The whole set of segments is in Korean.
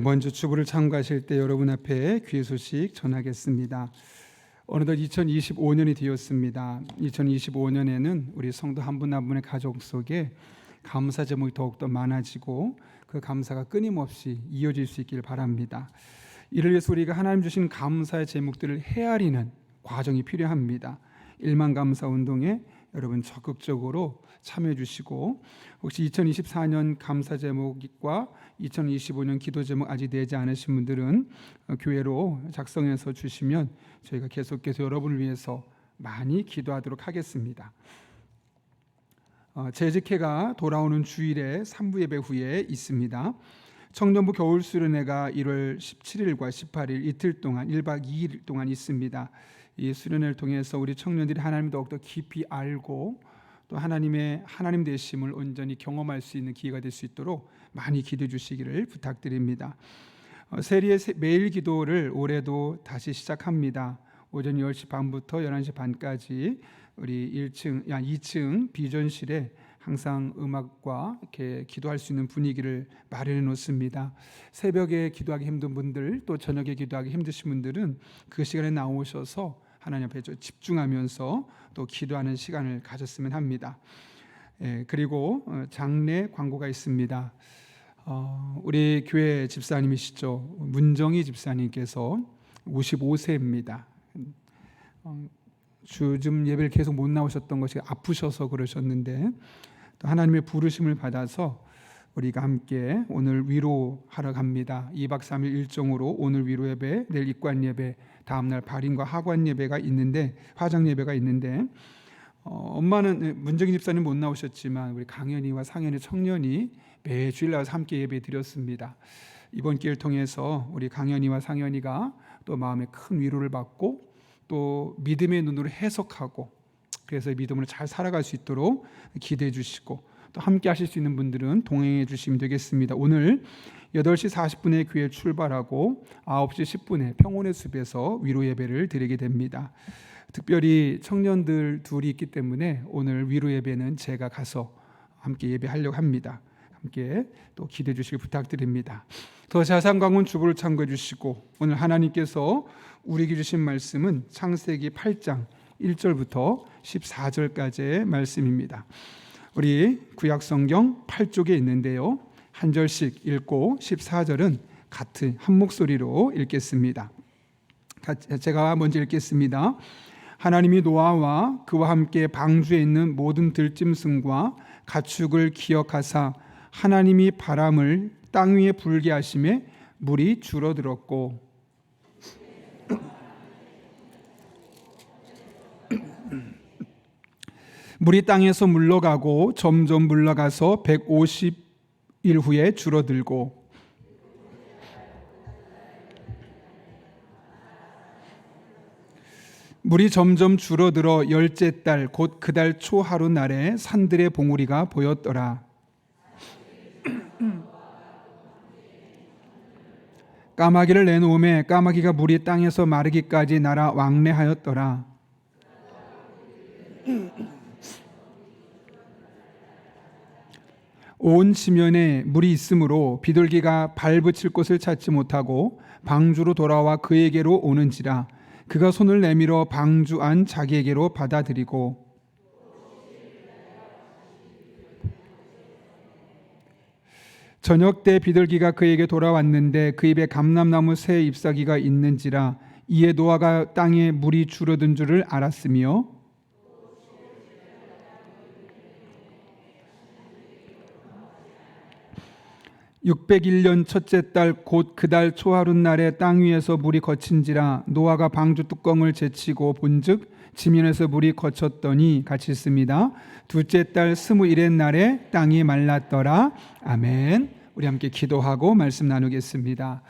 먼저 주부를 참가하실 때 여러분 앞에 귀의 소식 전하겠습니다. 어느덧 2025년이 되었습니다. 2025년에는 우리 성도 한 분 한 분의 가족 속에 감사 제목이 더욱더 많아지고 그 감사가 끊임없이 이어질 수 있길 바랍니다. 이를 위해서 우리가 하나님 주신 감사의 제목들을 헤아리는 과정이 필요합니다. 일만감사운동에 여러분 적극적으로 참여해 주시고, 혹시 2024년 감사 제목과 2025년 기도 제목 아직 내지 않으신 분들은 교회로 작성해서 주시면 저희가 계속해서 여러분을 위해서 많이 기도하도록 하겠습니다. 재직회가 돌아오는 주일에 3부 예배 후에 있습니다. 청년부 겨울 수련회가 1월 17일과 18일 이틀 동안 1박 2일 동안 있습니다. 이 수련회를 통해서 우리 청년들이 하나님을 더욱더 깊이 알고 또 하나님 되심을 온전히 경험할 수 있는 기회가 될 수 있도록 많이 기도해 주시기를 부탁드립니다. 세리의 매일 기도를 올해도 다시 시작합니다. 오전 10시 반부터 11시 반까지 우리 2층 비전실에 항상 음악과 이렇게 기도할 수 있는 분위기를 마련해 놓습니다. 새벽에 기도하기 힘든 분들, 또 저녁에 기도하기 힘드신 분들은 그 시간에 나오셔서 하나님 앞에 집중하면서 또 기도하는 시간을 가졌으면 합니다. 그리고 장례 광고가 있습니다. 우리 교회 집사님이시죠, 문정희 집사님께서 55세입니다. 주중 예배를 계속 못 나오셨던 것이 아프셔서 그러셨는데 또 하나님의 부르심을 받아서 우리가 함께 오늘 위로하러 갑니다. 2박 3일 일정으로 오늘 위로 예배, 내일 입관 예배, 다음날 발인과 하관 예배가 있는데, 화장 예배가 있는데, 엄마는 문정희 집사님 못 나오셨지만 우리 강현이와 상현이 청년이 매주일 나와서 함께 예배 드렸습니다. 이번 기회를 통해서 우리 강현이와 상현이가 또 마음에 큰 위로를 받고 또 믿음의 눈으로 해석하고, 그래서 믿음으로 잘 살아갈 수 있도록 기도해 주시고, 또 함께 하실 수 있는 분들은 동행해 주시면 되겠습니다. 오늘 8시 40분에 교회 출발하고 9시 10분에 평온의 숲에서 위로 예배를 드리게 됩니다. 특별히 청년들 둘이 있기 때문에 오늘 위로 예배는 제가 가서 함께 예배하려고 합니다. 함께 또 기대해 주시길 부탁드립니다. 더 자세한 강원 주보를 참고해 주시고, 오늘 하나님께서 우리에게 주신 말씀은 창세기 8장 1절부터 14절까지의 말씀입니다. 우리 구약성경 8쪽에 있는데요, 한 절씩 읽고 14절은 같은 한 목소리로 읽겠습니다. 제가 먼저 읽겠습니다. 하나님이 노아와 그와 함께 방주에 있는 모든 들짐승과 가축을 기억하사 하나님이 바람을 땅 위에 불게 하심에 물이 줄어들었고, 물이 땅에서 물러가고 점점 물러가서 150일 후에 줄어들고, 물이 점점 줄어들어 열째 달 곧 그 달 초 하루 날에 산들의 봉우리가 보였더라. 까마귀를 내놓음에 까마귀가 물이 땅에서 마르기까지 날아 왕래하였더라. 온 지면에 물이 있으므로 비둘기가 발붙일 곳을 찾지 못하고 방주로 돌아와 그에게로 오는지라. 그가 손을 내밀어 방주 안 자기에게로 받아들이고, 저녁 때 비둘기가 그에게 돌아왔는데 그 입에 감람나무 새 잎사귀가 있는지라. 이에 노아가 땅에 물이 줄어든 줄을 알았으며, (601년) 첫째 달 곧 그 달 초하룻날에 땅 위에서 물이 거친지라. 노아가 방주 뚜껑을 제치고 본즉 지면에서 물이 거쳤더니, 같이 있습니다. 둘째 달 21의 날에 땅이 말랐더라. 아멘. 우리 함께 기도하고 말씀 나누겠습니다.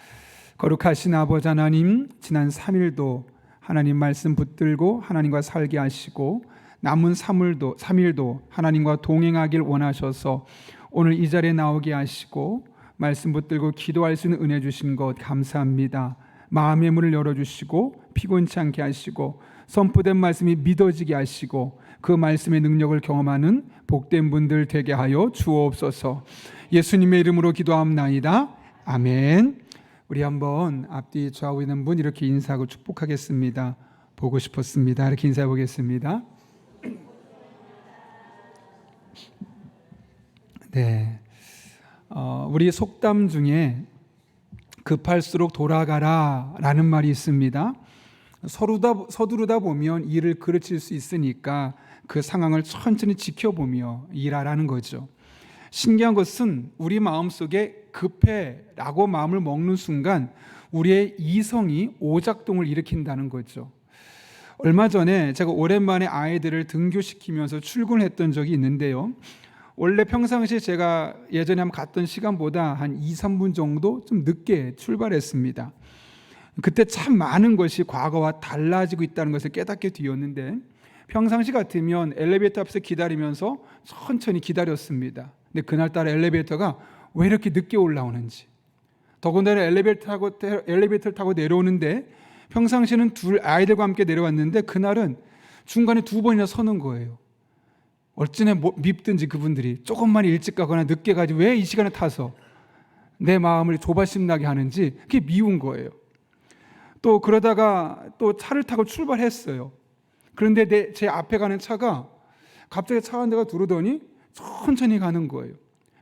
거룩하신 아버지 하나님, 지난 3일도 하나님 말씀 붙들고 하나님과 살게 하시고 남은 3일도 하나님과 동행하길 원하셔서 오늘 이 자리에 나오게 하시고 말씀 붙들고 기도할 수 있는 은혜 주신 것 감사합니다. 마음의 문을 열어주시고 피곤치 않게 하시고 선포된 말씀이 믿어지게 하시고 그 말씀의 능력을 경험하는 복된 분들 되게 하여 주옵소서. 예수님의 이름으로 기도합나이다. 아멘. 우리 한번 앞뒤 좌우 있는 분 이렇게 인사하고 축복하겠습니다. 보고 싶었습니다. 이렇게 인사해 보겠습니다. 네, 우리 속담 중에 급할수록 돌아가라 라는 말이 있습니다. 서두르다 보면 일을 그르칠 수 있으니까 그 상황을 천천히 지켜보며 일하라는 거죠. 신기한 것은 우리 마음속에 급해라고 마음을 먹는 순간 우리의 이성이 오작동을 일으킨다는 거죠. 얼마 전에 제가 오랜만에 아이들을 등교시키면서 출근했던 적이 있는데요. 원래 평상시에 제가 예전에 한번 갔던 시간보다 한 2, 3분 정도 좀 늦게 출발했습니다. 그때 참 많은 것이 과거와 달라지고 있다는 것을 깨닫게 되었는데, 평상시 같으면 엘리베이터 앞에서 기다리면서 천천히 기다렸습니다. 근데 그날따라 엘리베이터가 왜 이렇게 늦게 올라오는지, 더군다나 엘리베이터를 타고 내려오는데 평상시에는 둘 아이들과 함께 내려왔는데 그날은 중간에 2번이나 서는 거예요. 어찌나 밉든지 그분들이 조금만 일찍 가거나 늦게 가지 왜 이 시간에 타서 내 마음을 조바심 나게 하는지 그게 미운 거예요. 또 그러다가 또 차를 타고 출발했어요. 그런데 제 앞에 가는 차가 갑자기 차 한 대가 들어오더니 천천히 가는 거예요.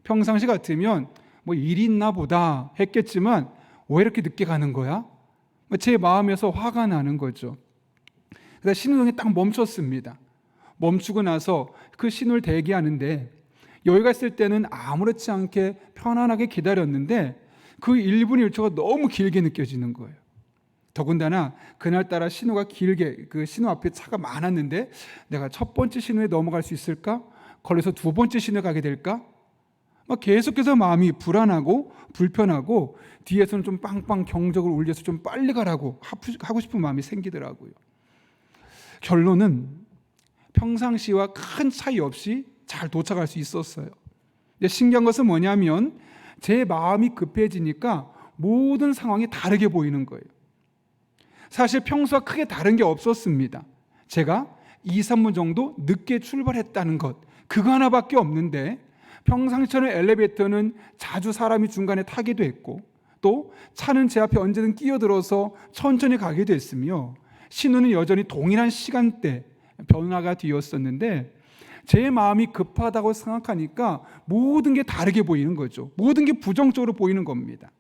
평상시 같으면 뭐 일이 있나 보다 했겠지만 왜 이렇게 늦게 가는 거야? 제 마음에서 화가 나는 거죠. 그래서 신호등에 딱 멈췄습니다. 멈추고 나서 그 신호를 대기하는데 여기가 있을 때는 아무렇지 않게 편안하게 기다렸는데 그 1분 1초가 너무 길게 느껴지는 거예요. 더군다나 그날따라 신호가 길게, 그 신호 앞에 차가 많았는데 내가 첫 번째 신호에 넘어갈 수 있을까? 걸려서 2번째 신호에 가게 될까? 막 계속해서 마음이 불안하고 불편하고 뒤에서는 좀 빵빵 경적을 울려서 좀 빨리 가라고 하고 싶은 마음이 생기더라고요. 결론은 평상시와 큰 차이 없이 잘 도착할 수 있었어요. 근데 신기한 것은 뭐냐면 제 마음이 급해지니까 모든 상황이 다르게 보이는 거예요. 사실 평소와 크게 다른 게 없었습니다. 제가 2, 3분 정도 늦게 출발했다는 것, 그거 하나밖에 없는데 평상시처럼 엘리베이터는 자주 사람이 중간에 타기도 했고 또 차는 제 앞에 언제든 끼어들어서 천천히 가기도 했으며 신호는 여전히 동일한 시간대 변화가 되었었는데 제 마음이 급하다고 생각하니까 모든 게 다르게 보이는 거죠. 모든 게 부정적으로 보이는 겁니다.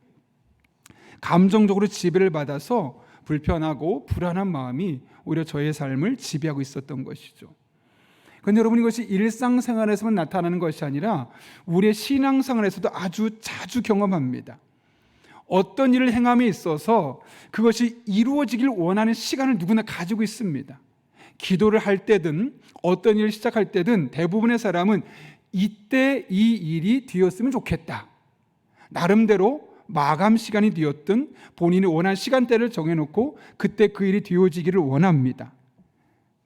감정적으로 지배를 받아서 불편하고 불안한 마음이 오히려 저의 삶을 지배하고 있었던 것이죠. 그런데 여러분, 이것이 일상생활에서만 나타나는 것이 아니라 우리의 신앙생활에서도 아주 자주 경험합니다. 어떤 일을 행함에 있어서 그것이 이루어지길 원하는 시간을 누구나 가지고 있습니다. 기도를 할 때든 어떤 일을 시작할 때든 대부분의 사람은 이때 이 일이 되었으면 좋겠다, 나름대로 마감 시간이 되었든 본인이 원하는 시간대를 정해놓고 그때 그 일이 되어지기를 원합니다.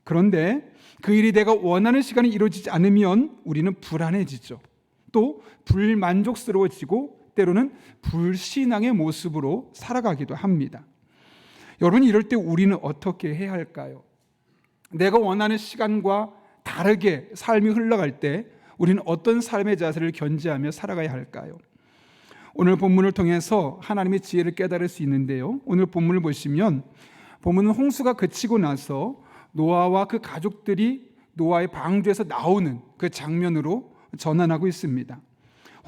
그런데 그 일이 내가 원하는 시간에 이루어지지 않으면 우리는 불안해지죠. 또 불만족스러워지고 때로는 불신앙의 모습으로 살아가기도 합니다. 여러분, 이럴 때 우리는 어떻게 해야 할까요? 내가 원하는 시간과 다르게 삶이 흘러갈 때 우리는 어떤 삶의 자세를 견지하며 살아가야 할까요? 오늘 본문을 통해서 하나님의 지혜를 깨달을 수 있는데요. 오늘 본문을 보시면 본문은 홍수가 그치고 나서 노아와 그 가족들이 노아의 방주에서 나오는 그 장면으로 전환하고 있습니다.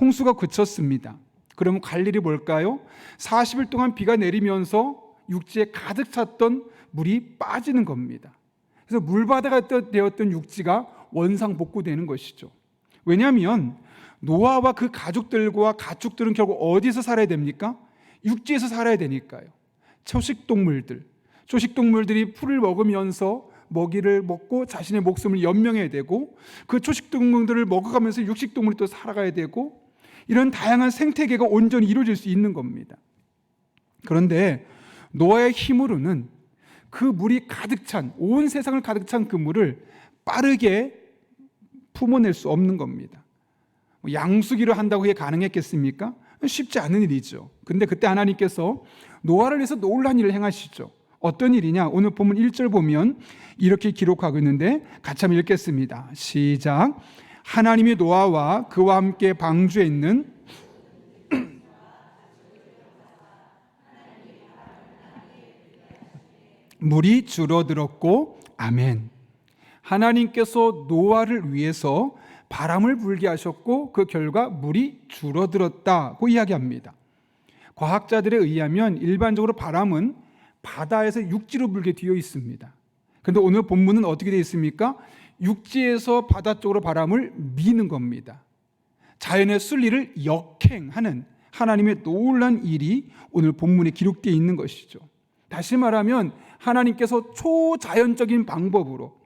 홍수가 그쳤습니다. 그러면 갈 일이 뭘까요? 40일 동안 비가 내리면서 육지에 가득 찼던 물이 빠지는 겁니다. 그래서 물바다가 되었던 육지가 원상복구되는 것이죠. 왜냐하면 노아와 그 가족들과 가축들은 결국 어디서 살아야 됩니까? 육지에서 살아야 되니까요. 초식동물들이 풀을 먹으면서 먹이를 먹고 자신의 목숨을 연명해야 되고, 그 초식동물들을 먹어가면서 육식동물이 또 살아가야 되고, 이런 다양한 생태계가 온전히 이루어질 수 있는 겁니다. 그런데 노아의 힘으로는 그 물이 가득 찬, 온 세상을 가득 찬 그 물을 빠르게 품어낼 수 없는 겁니다. 양수기로 한다고 그게 가능했겠습니까? 쉽지 않은 일이죠. 근데 그때 하나님께서 노아를 위해서 놀라운 일을 행하시죠. 어떤 일이냐? 오늘 본문 1절 보면 이렇게 기록하고 있는데 같이 한번 읽겠습니다. 시작. 하나님이 노아와 그와 함께 방주에 있는 물이 줄어들었고 아멘. 하나님께서 노아를 위해서 바람을 불게 하셨고 그 결과 물이 줄어들었다고 이야기합니다. 과학자들에 의하면 일반적으로 바람은 바다에서 육지로 불게 되어 있습니다. 그런데 오늘 본문은 어떻게 되어 있습니까? 육지에서 바다 쪽으로 바람을 미는 겁니다. 자연의 순리를 역행하는 하나님의 놀라운 일이 오늘 본문에 기록되어 있는 것이죠. 다시 말하면 하나님께서 초자연적인 방법으로,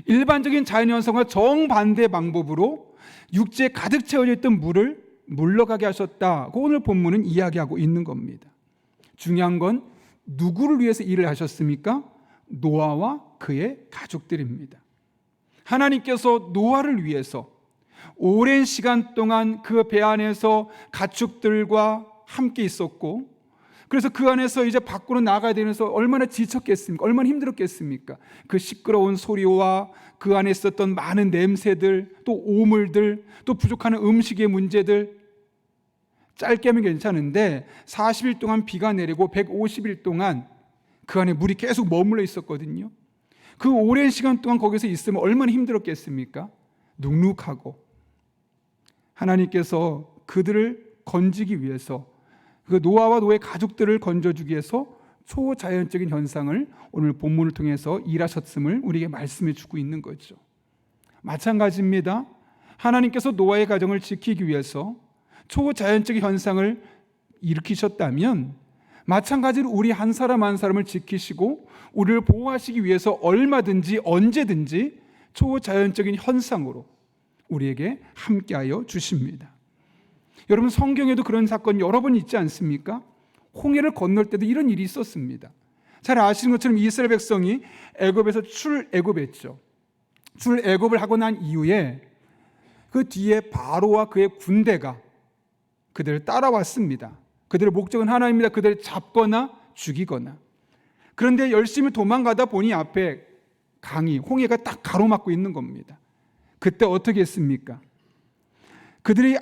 일반적인 자연현상과 정반대 방법으로 육지에 가득 채워져 있던 물을 물러가게 하셨다고 오늘 본문은 이야기하고 있는 겁니다. 중요한 건 누구를 위해서 일을 하셨습니까? 노아와 그의 가족들입니다. 하나님께서 노아를 위해서 오랜 시간 동안 그 배 안에서 가축들과 함께 있었고, 그래서 그 안에서 이제 밖으로 나가야 되면서 얼마나 지쳤겠습니까? 얼마나 힘들었겠습니까? 그 시끄러운 소리와 그 안에 있었던 많은 냄새들, 또 오물들, 또 부족한 음식의 문제들. 짧게 하면 괜찮은데 40일 동안 비가 내리고 150일 동안 그 안에 물이 계속 머물러 있었거든요. 그 오랜 시간 동안 거기서 있으면 얼마나 힘들었겠습니까? 눅눅하고. 하나님께서 그들을 건지기 위해서, 그 노아와 노아의 가족들을 건져주기 위해서 초자연적인 현상을 오늘 본문을 통해서 일하셨음을 우리에게 말씀해 주고 있는 거죠. 마찬가지입니다. 하나님께서 노아의 가정을 지키기 위해서 초자연적인 현상을 일으키셨다면 마찬가지로 우리 한 사람 한 사람을 지키시고 우리를 보호하시기 위해서 얼마든지 언제든지 초자연적인 현상으로 우리에게 함께하여 주십니다. 여러분, 성경에도 그런 사건이 여러 번 있지 않습니까? 홍해를 건널 때도 이런 일이 있었습니다. 잘 아시는 것처럼 이스라엘 백성이 애굽에서 출애굽했죠. 출애굽을 하고 난 이후에 그 뒤에 바로와 그의 군대가 그들을 따라왔습니다. 그들의 목적은 하나입니다. 그들을 잡거나 죽이거나. 그런데 열심히 도망가다 보니 앞에 강이, 홍해가 딱 가로막고 있는 겁니다. 그때 어떻게 했습니까? 그들이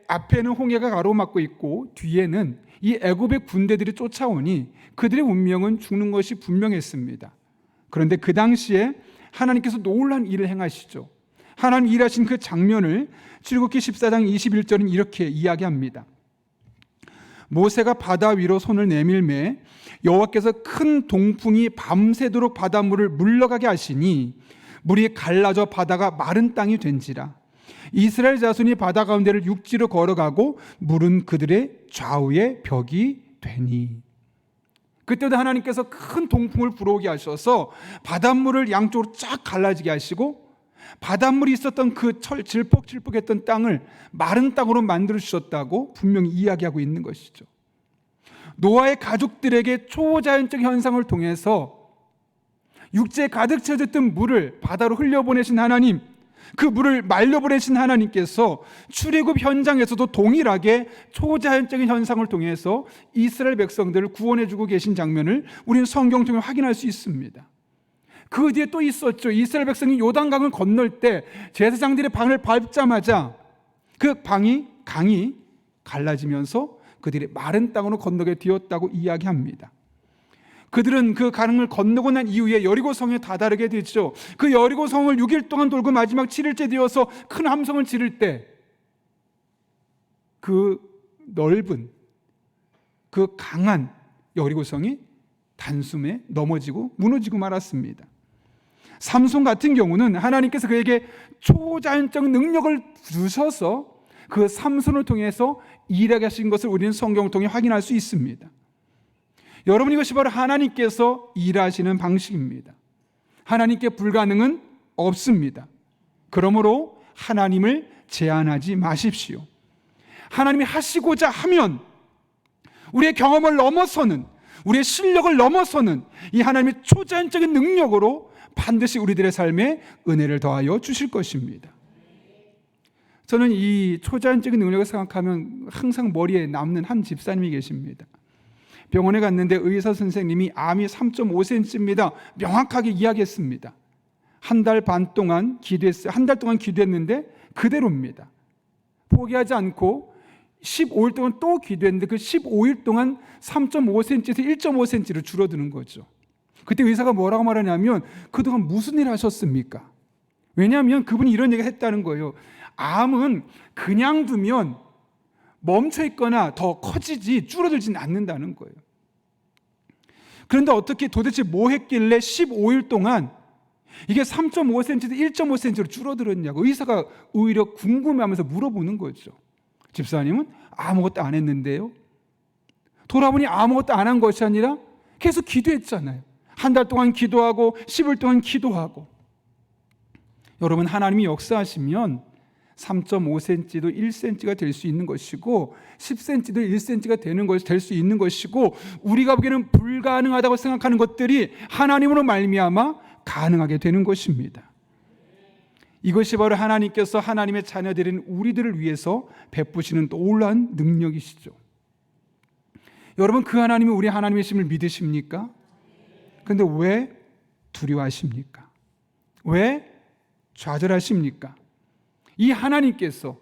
앞에는 홍해가 가로막고 있고 뒤에는 이 애굽의 군대들이 쫓아오니 그들의 운명은 죽는 것이 분명했습니다. 그런데 그 당시에 하나님께서 놀라운 일을 행하시죠. 하나님 일하신 그 장면을 출애굽기 14장 21절은 이렇게 이야기합니다. 모세가 바다 위로 손을 내밀매 여호와께서 큰 동풍이 밤새도록 바닷물을 물러가게 하시니 물이 갈라져 바다가 마른 땅이 된지라. 이스라엘 자손이 바다 가운데를 육지로 걸어가고 물은 그들의 좌우에 벽이 되니. 그때도 하나님께서 큰 동풍을 불어오게 하셔서 바닷물을 양쪽으로 쫙 갈라지게 하시고 바닷물이 있었던 그 질퍽질퍽했던 땅을 마른 땅으로 만들어 주셨다고 분명히 이야기하고 있는 것이죠. 노아의 가족들에게 초자연적 현상을 통해서 육지에 가득 채워졌던 물을 바다로 흘려보내신 하나님, 그 물을 말려보내신 하나님께서 출애굽 현장에서도 동일하게 초자연적인 현상을 통해서 이스라엘 백성들을 구원해주고 계신 장면을 우리는 성경 통해 확인할 수 있습니다. 그 뒤에 또 있었죠. 이스라엘 백성이 요단강을 건널 때 제사장들의 방을 밟자마자 그 강이 갈라지면서 그들이 마른 땅으로 건너게 되었다고 이야기합니다. 그들은 그 강을 건너고 난 이후에 여리고성에 다다르게 되죠. 그 여리고성을 6일 동안 돌고 마지막 7일째 되어서 큰 함성을 지를 때 그 넓은 그 강한 여리고성이 단숨에 넘어지고 무너지고 말았습니다. 삼손 같은 경우는 하나님께서 그에게 초자연적 능력을 주셔서 그 삼손을 통해서 일하게 하신 것을 우리는 성경을 통해 확인할 수 있습니다. 여러분, 이것이 바로 하나님께서 일하시는 방식입니다. 하나님께 불가능은 없습니다. 그러므로 하나님을 제한하지 마십시오. 하나님이 하시고자 하면 우리의 경험을 넘어서는, 우리의 실력을 넘어서는 이 하나님의 초자연적인 능력으로 반드시 우리들의 삶에 은혜를 더하여 주실 것입니다. 저는 이 초자연적인 능력을 생각하면 항상 머리에 남는 한 집사님이 계십니다. 병원에 갔는데 의사 선생님이 암이 3.5cm입니다. 명확하게 이야기했습니다. 한 달 반 동안 기도했어요. 한 달 동안 기도했는데 그대로입니다. 포기하지 않고 15일 동안 또 기도했는데 그 15일 동안 3.5cm에서 1.5cm로 줄어드는 거죠. 그때 의사가 뭐라고 말하냐면 그동안 무슨 일 하셨습니까? 왜냐하면 그분이 이런 얘기를 했다는 거예요. 암은 그냥 두면 멈춰 있거나 더 커지지 줄어들지는 않는다는 거예요. 그런데 어떻게 도대체 뭐 했길래 15일 동안 이게 3.5cm에서 1.5cm로 줄어들었냐고 의사가 오히려 궁금해하면서 물어보는 거죠. 집사님은 아무것도 안 했는데요. 돌아보니 아무것도 안 한 것이 아니라 계속 기도했잖아요. 한 달 동안 기도하고 10일 동안 기도하고. 여러분, 하나님이 역사하시면 3.5cm도 1cm가 될 수 있는 것이고 10cm도 1cm가 되는 것이 될 수 있는 것이고 우리가 보기에는 불가능하다고 생각하는 것들이 하나님으로 말미암아 가능하게 되는 것입니다. 이것이 바로 하나님께서 하나님의 자녀들인 우리들을 위해서 베푸시는 놀라운 능력이시죠. 여러분, 그 하나님이 우리 하나님이심을 믿으십니까? 그런데 왜 두려워하십니까? 왜 좌절하십니까? 이 하나님께서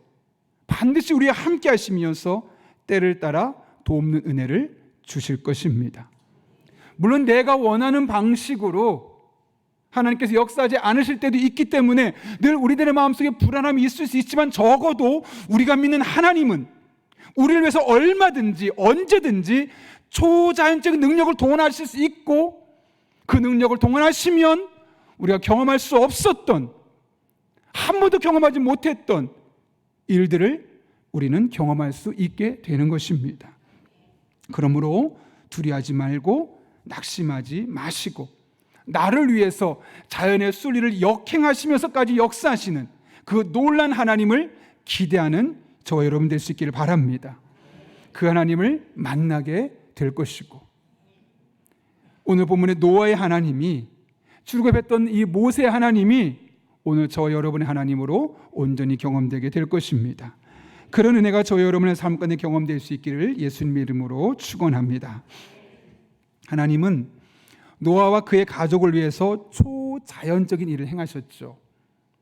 반드시 우리와 함께 하시면서 때를 따라 돕는 은혜를 주실 것입니다. 물론 내가 원하는 방식으로 하나님께서 역사하지 않으실 때도 있기 때문에 늘 우리들의 마음속에 불안함이 있을 수 있지만 적어도 우리가 믿는 하나님은 우리를 위해서 얼마든지 언제든지 초자연적인 능력을 동원하실 수 있고 그 능력을 동원하시면 우리가 경험할 수 없었던 한 번도 경험하지 못했던 일들을 우리는 경험할 수 있게 되는 것입니다. 그러므로 두려워하지 말고 낙심하지 마시고 나를 위해서 자연의 순리를 역행하시면서까지 역사하시는 그 놀란 하나님을 기대하는 저와 여러분 될 수 있기를 바랍니다. 그 하나님을 만나게 될 것이고 오늘 본문의 노아의 하나님이 출애굽했던 이 모세의 하나님이 오늘 저와 여러분의 하나님으로 온전히 경험되게 될 것입니다. 그런 은혜가 저와 여러분의 삶 가운데 경험될 수 있기를 예수님의 이름으로 축원합니다. 하나님은 노아와 그의 가족을 위해서 초자연적인 일을 행하셨죠.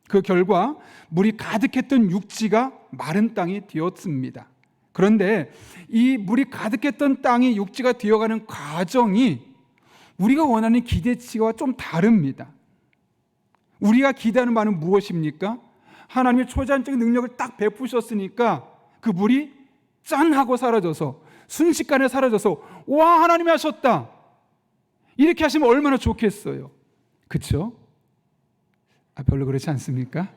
그 결과 물이 가득했던 육지가 마른 땅이 되었습니다. 그런데 이 물이 가득했던 땅이 육지가 되어가는 과정이 우리가 원하는 기대치와 좀 다릅니다. 우리가 기대하는 바는 무엇입니까? 하나님의 초자연적인 능력을 딱 베푸셨으니까 그 물이 짠 하고 사라져서 순식간에 사라져서 와, 하나님이 하셨다 이렇게 하시면 얼마나 좋겠어요. 그렇죠? 별로 그렇지 않습니까?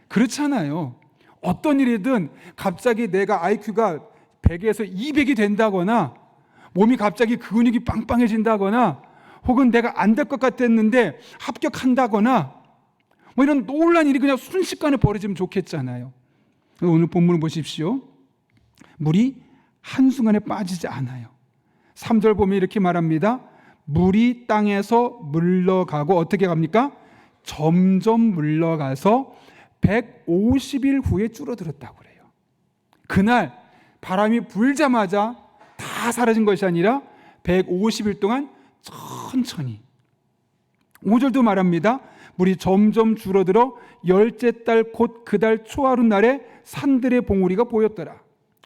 그렇잖아요. 어떤 일이든 갑자기 내가 IQ가 100에서 200이 된다거나 몸이 갑자기 근육이 빵빵해진다거나 혹은 내가 안 될 것 같았는데 합격한다거나 뭐 이런 놀라운 일이 그냥 순식간에 벌어지면 좋겠잖아요. 오늘 본문을 보십시오. 물이 한순간에 빠지지 않아요. 3절 보면 이렇게 말합니다. 물이 땅에서 물러가고 어떻게 갑니까? 점점 물러가서 150일 후에 줄어들었다고 그래요. 그날 바람이 불자마자 다 사라진 것이 아니라 150일 동안 천천히 5절도 말합니다. 물이 점점 줄어들어 열째 달 곧 그 달 초하루 날에 산들의 봉우리가 보였더라.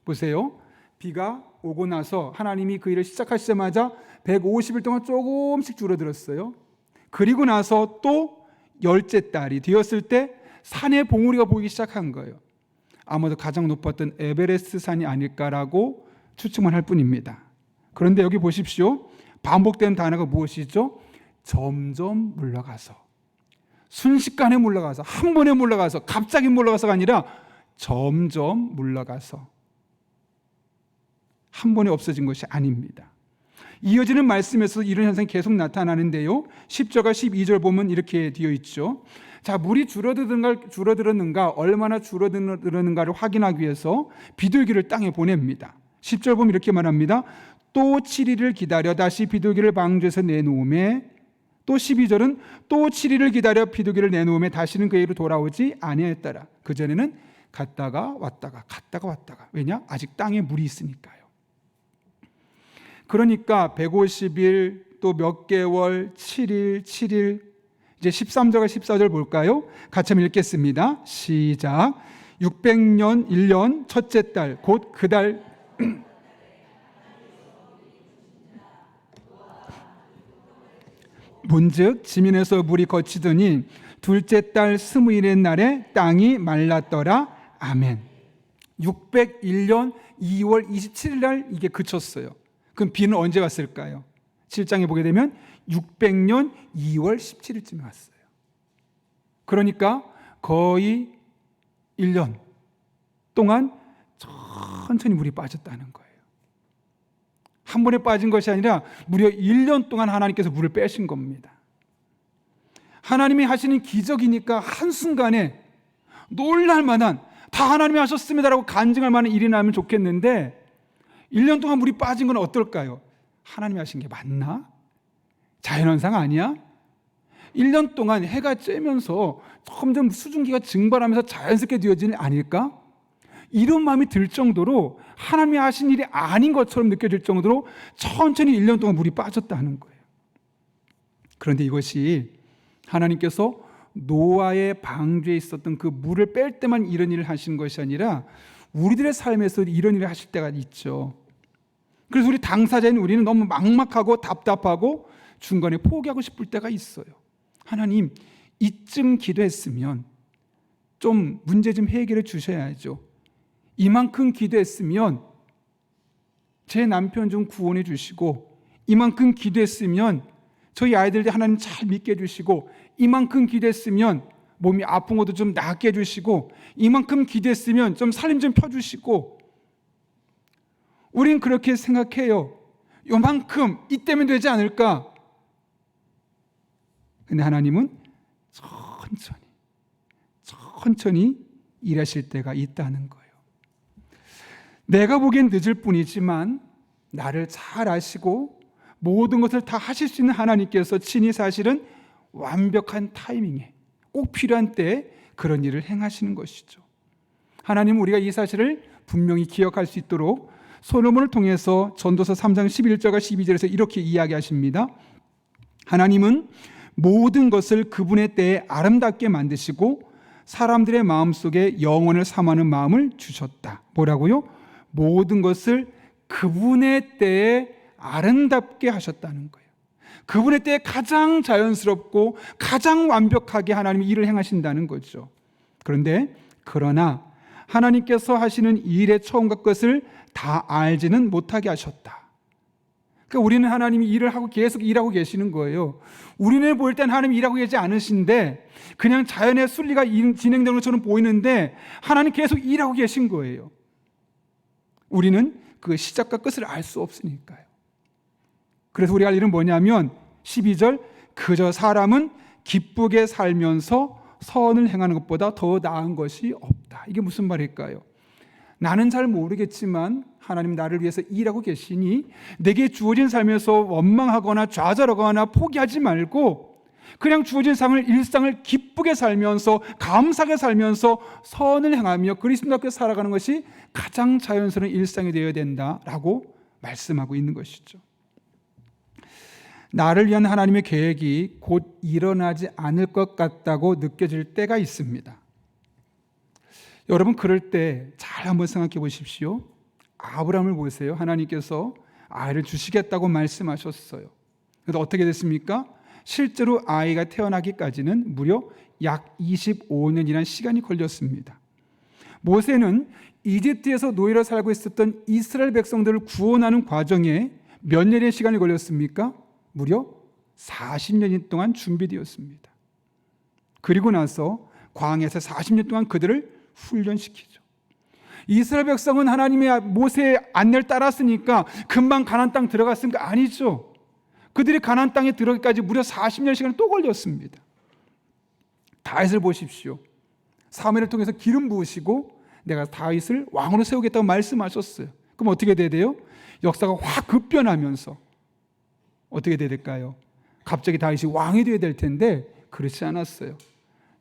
보세요. 비가 오고 나서 하나님이 그 일을 시작하시자마자 150일 동안 조금씩 줄어들었어요. 그리고 나서 또 열째 달이 되었을 때 산의 봉우리가 보이기 시작한 거예요. 아마도 가장 높았던 에베레스트 산이 아닐까라고 추측만 할 뿐입니다. 그런데 여기 보십시오. 반복된 단어가 무엇이죠? 점점 물러가서, 순식간에 물러가서, 한 번에 물러가서, 갑자기 물러가서가 아니라 점점 물러가서 한 번에 없어진 것이 아닙니다. 이어지는 말씀에서 이런 현상이 계속 나타나는데요. 10절과 12절 보면 이렇게 되어 있죠. 자, 물이 줄어들었는가, 얼마나 줄어들었는가를 확인하기 위해서 비둘기를 땅에 보냅니다. 10절 보면 이렇게 말합니다. 또 7일을 기다려 다시 비둘기를 방주에서 내놓음에, 또 12절은 또 7일을 기다려 비둘기를 내놓음에 다시는 그에게로 돌아오지 아니하였더라. 그전에는 갔다가 왔다가 갔다가 왔다가. 왜냐? 아직 땅에 물이 있으니까요. 그러니까 150일 또 몇 개월, 7일 이제 13절과 14절 볼까요? 같이 한번 읽겠습니다. 시작. 600년 1년 첫째 달 곧 그 달 본즉 지면에서 물이 거치더니 둘째 달 스무일의 날에 땅이 말랐더라. 아멘. 601년 2월 27일 날 이게 그쳤어요. 그럼 비는 언제 왔을까요? 7장에 보게 되면 600년 2월 17일쯤에 왔어요. 그러니까 거의 1년 동안 천천히 물이 빠졌다는 거예요. 한 번에 빠진 것이 아니라 무려 1년 동안 하나님께서 물을 빼신 겁니다. 하나님이 하시는 기적이니까 한순간에 놀랄 만한, 다 하나님이 하셨습니다라고 간증할 만한 일이 나면 좋겠는데 1년 동안 물이 빠진 건 어떨까요? 하나님이 하신 게 맞나? 자연현상 아니야? 1년 동안 해가 쬐면서 점점 수증기가 증발하면서 자연스럽게 되어진 일 아닐까? 이런 마음이 들 정도로 하나님이 하신 일이 아닌 것처럼 느껴질 정도로 천천히 1년 동안 물이 빠졌다는 거예요. 그런데 이것이 하나님께서 노아의 방주에 있었던 그 물을 뺄 때만 이런 일을 하신 것이 아니라 우리들의 삶에서 이런 일을 하실 때가 있죠. 그래서 우리 당사자인 우리는 너무 막막하고 답답하고 중간에 포기하고 싶을 때가 있어요. 하나님, 이쯤 기도했으면 좀 문제 좀 해결해 주셔야죠. 이만큼 기도했으면 제 남편 좀 구원해 주시고, 이만큼 기도했으면 저희 아이들 하나님 잘 믿게 해주시고, 이만큼 기도했으면 몸이 아픈 것도 좀 낫게 해주시고, 이만큼 기도했으면 좀 살림 좀 펴주시고. 우린 그렇게 생각해요. 요만큼 이때면 되지 않을까? 근데 하나님은 천천히 일하실 때가 있다는 거예요. 내가 보기엔 늦을 뿐이지만 나를 잘 아시고 모든 것을 다 하실 수 있는 하나님께서 친히 사실은 완벽한 타이밍에 꼭 필요한 때에 그런 일을 행하시는 것이죠. 하나님은 우리가 이 사실을 분명히 기억할 수 있도록 솔로몬을 통해서 전도서 3장 11절과 12절에서 이렇게 이야기하십니다. 하나님은 모든 것을 그분의 때에 아름답게 만드시고 사람들의 마음속에 영원을 삼하는 마음을 주셨다. 뭐라고요? 모든 것을 그분의 때에 아름답게 하셨다는 거예요. 그분의 때에 가장 자연스럽고 가장 완벽하게 하나님이 일을 행하신다는 거죠. 그러나 하나님께서 하시는 일의 처음과 끝을 다 알지는 못하게 하셨다. 그러니까 우리는 하나님이 일을 하고 계속 일하고 계시는 거예요. 우리는 보일 땐 하나님이 일하고 계시지 않으신데 그냥 자연의 순리가 진행되는 것처럼 보이는데 하나님 계속 일하고 계신 거예요. 우리는 그 시작과 끝을 알 수 없으니까요. 그래서 우리가 할 일은 뭐냐면 12절, 그저 사람은 기쁘게 살면서 선을 행하는 것보다 더 나은 것이 없다. 이게 무슨 말일까요? 나는 잘 모르겠지만 하나님 나를 위해서 일하고 계시니 내게 주어진 삶에서 원망하거나 좌절하거나 포기하지 말고 그냥 주어진 일상을 기쁘게 살면서 감사하게 살면서 선을 행하며 그리스도인답게 살아가는 것이 가장 자연스러운 일상이 되어야 된다라고 말씀하고 있는 것이죠. 나를 위한 하나님의 계획이 곧 일어나지 않을 것 같다고 느껴질 때가 있습니다. 여러분, 그럴 때 잘 한번 생각해 보십시오. 아브라함을 보세요. 하나님께서 아이를 주시겠다고 말씀하셨어요. 그래서 어떻게 됐습니까? 실제로 아이가 태어나기까지는 무려 약 25년이라는 시간이 걸렸습니다. 모세는 이집트에서 노예로 살고 있었던 이스라엘 백성들을 구원하는 과정에 몇 년의 시간이 걸렸습니까? 무려 40년 동안 준비되었습니다. 그리고 나서 광야에서 40년 동안 그들을 훈련시키죠. 이스라엘 백성은 하나님의 모세의 안내를 따랐으니까 금방 가나안 땅 들어갔으니까 아니죠. 그들이 가나안 땅에 들어가기까지 무려 40년 시간이 또 걸렸습니다. 다윗을 보십시오. 사무엘을 통해서 기름 부으시고 내가 다윗을 왕으로 세우겠다고 말씀하셨어요. 그럼 어떻게 돼야 돼요? 역사가 확 급변하면서 어떻게 돼야 될까요? 갑자기 다윗이 왕이 되어야 될 텐데 그렇지 않았어요.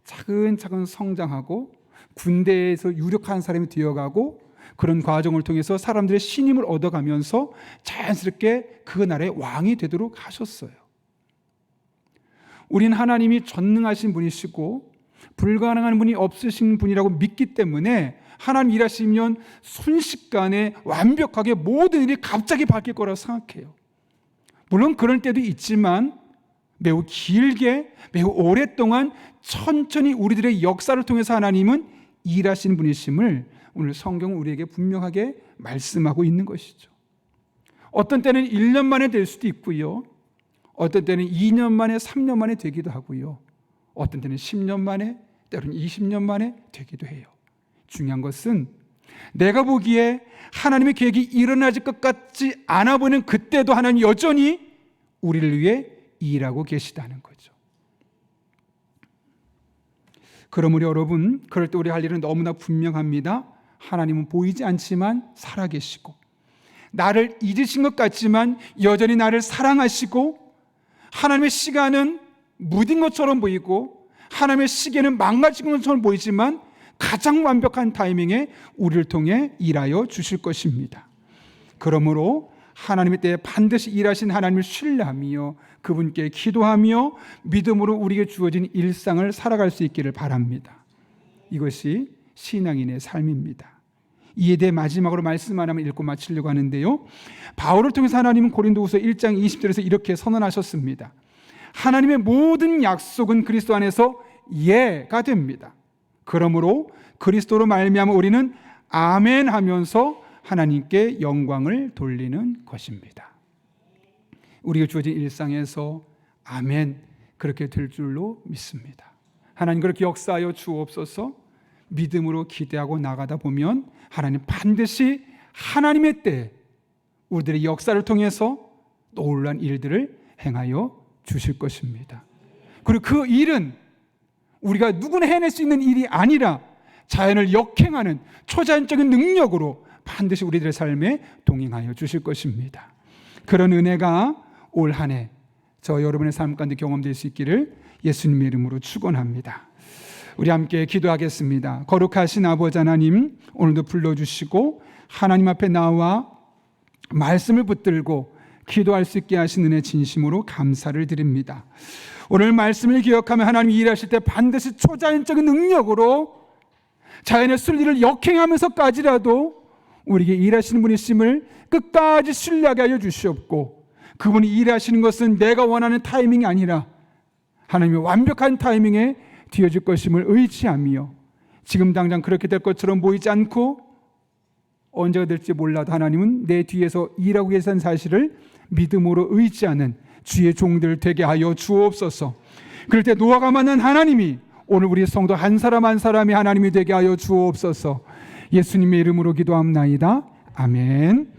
차근차근 성장하고 군대에서 유력한 사람이 되어가고 그런 과정을 통해서 사람들의 신임을 얻어가면서 자연스럽게 그 나라의 왕이 되도록 하셨어요. 우린 하나님이 전능하신 분이시고 불가능한 분이 없으신 분이라고 믿기 때문에 하나님 일하시면 순식간에 완벽하게 모든 일이 갑자기 바뀔 거라고 생각해요. 물론 그럴 때도 있지만 매우 길게, 매우 오랫동안 천천히 우리들의 역사를 통해서 하나님은 일하시는 분이심을 오늘 성경은 우리에게 분명하게 말씀하고 있는 것이죠. 어떤 때는 1년 만에 될 수도 있고요, 어떤 때는 2년 만에, 3년 만에 되기도 하고요, 어떤 때는 10년 만에, 때로는 20년 만에 되기도 해요. 중요한 것은 내가 보기에 하나님의 계획이 일어나질 것 같지 않아 보이는 그때도 하나님 여전히 우리를 위해 일하고 계시다는 거죠. 그러므로 여러분, 그럴 때 우리 할 일은 너무나 분명합니다. 하나님은 보이지 않지만 살아계시고, 나를 잊으신 것 같지만 여전히 나를 사랑하시고, 하나님의 시간은 무딘 것처럼 보이고 하나님의 시계는 망가진 것처럼 보이지만 가장 완벽한 타이밍에 우리를 통해 일하여 주실 것입니다. 그러므로 하나님의 때에 반드시 일하신 하나님을 신뢰하며 그분께 기도하며 믿음으로 우리에게 주어진 일상을 살아갈 수 있기를 바랍니다. 이것이 신앙인의 삶입니다. 이에 대해 마지막으로 말씀 하나만 읽고 마치려고 하는데요, 바울을 통해서 하나님은 고린도후서 1장 20절에서 이렇게 선언하셨습니다. 하나님의 모든 약속은 그리스도 안에서 예가 됩니다. 그러므로 그리스도로 말미암아 우리는 아멘 하면서 하나님께 영광을 돌리는 것입니다. 우리가 주어진 일상에서 아멘 그렇게 될 줄로 믿습니다. 하나님 그렇게 역사하여 주옵소서. 믿음으로 기대하고 나가다 보면 하나님 반드시 하나님의 때에 우리들의 역사를 통해서 놀라운 일들을 행하여 주실 것입니다. 그리고 그 일은 우리가 누구나 해낼 수 있는 일이 아니라 자연을 역행하는 초자연적인 능력으로 반드시 우리들의 삶에 동행하여 주실 것입니다. 그런 은혜가 올 한 해 저 여러분의 삶 가운데 경험될 수 있기를 예수님의 이름으로 축원합니다. 우리 함께 기도하겠습니다. 거룩하신 아버지 하나님, 오늘도 불러주시고 하나님 앞에 나와 말씀을 붙들고 기도할 수 있게 하신 은혜 진심으로 감사를 드립니다. 오늘 말씀을 기억하며 하나님이 일하실 때 반드시 초자연적인 능력으로 자연의 순리를 역행하면서까지라도 우리에게 일하시는 분이심을 끝까지 신뢰하게 하여 주시옵고, 그분이 일하시는 것은 내가 원하는 타이밍이 아니라 하나님의 완벽한 타이밍에 뒤어질 것임을 의지하며, 지금 당장 그렇게 될 것처럼 보이지 않고 언제가 될지 몰라도 하나님은 내 뒤에서 일하고 계신 사실을 믿음으로 의지하는 주의 종들 되게 하여 주옵소서. 그럴 때 노아가 만난 하나님이 오늘 우리 성도 한 사람 한 사람이 하나님이 되게 하여 주옵소서. 예수님의 이름으로 기도합나이다. 아멘.